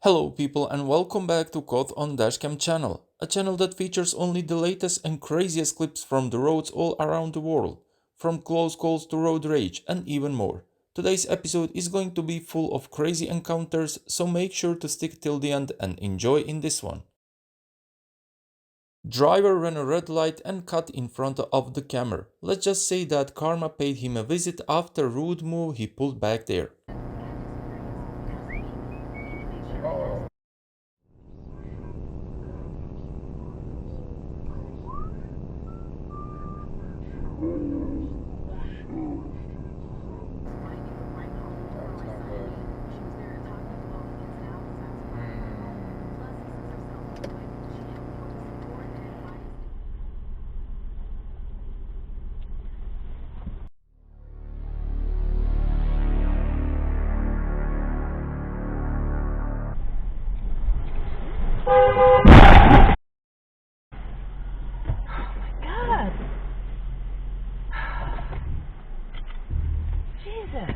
Hello people and welcome back to Caught on DashCam channel, a channel that features only the latest and craziest clips from the roads all around the world, from close calls to road rage and even more. Today's episode is going to be full of crazy encounters, so make sure to stick till the end and enjoy in this one. Driver ran a red light and cut in front of the camera. Let's just say that karma paid him a visit after rude move he pulled back there. God. Jesus.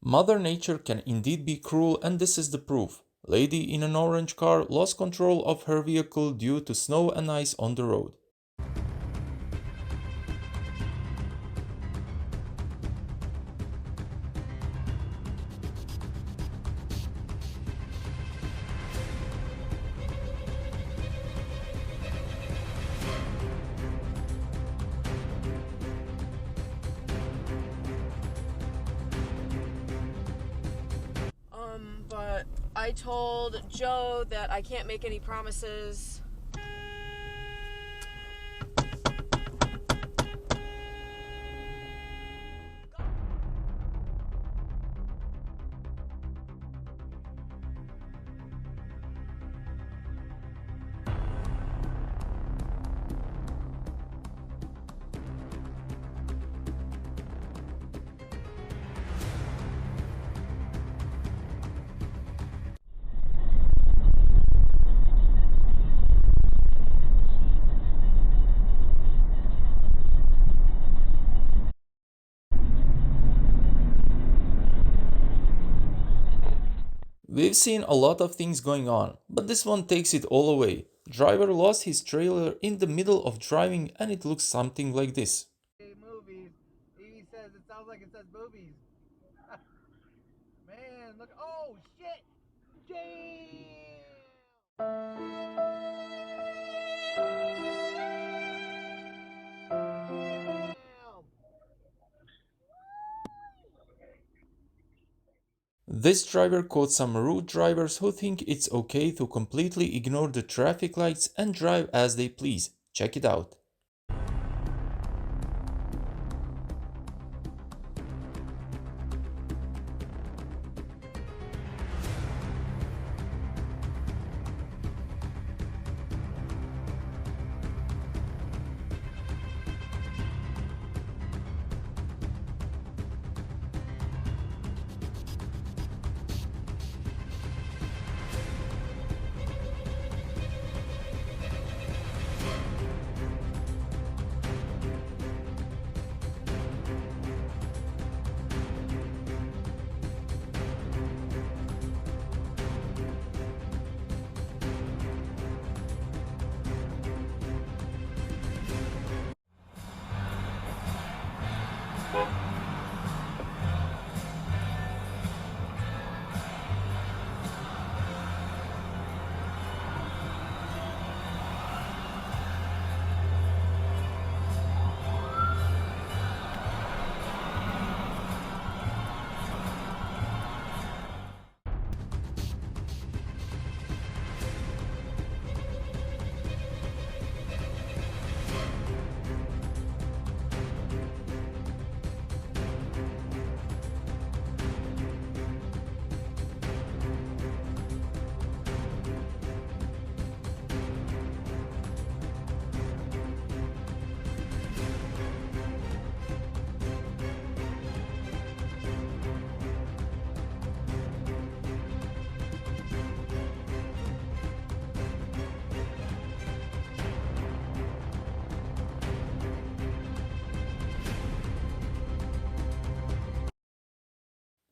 Mother Nature can indeed be cruel, and this is the proof. Lady in an orange car lost control of her vehicle due to snow and ice on the road. But I told Joe that I can't make any promises. We've seen a lot of things going on, but this one takes it all away. Driver lost his trailer in the middle of driving and it looks something like this. Movies. Evie says it sounds like it says boobies. Man, look. Oh, shit. Damn. This driver caught some rude drivers who think it's okay to completely ignore the traffic lights and drive as they please. Check it out.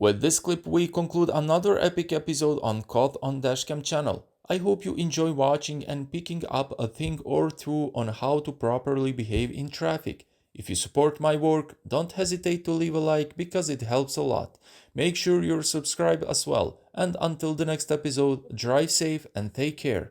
With this clip, we conclude another epic episode on Caught on Dashcam channel. I hope you enjoy watching and picking up a thing or two on how to properly behave in traffic. If you support my work, don't hesitate to leave a like because it helps a lot. Make sure you're subscribed as well. And until the next episode, drive safe and take care.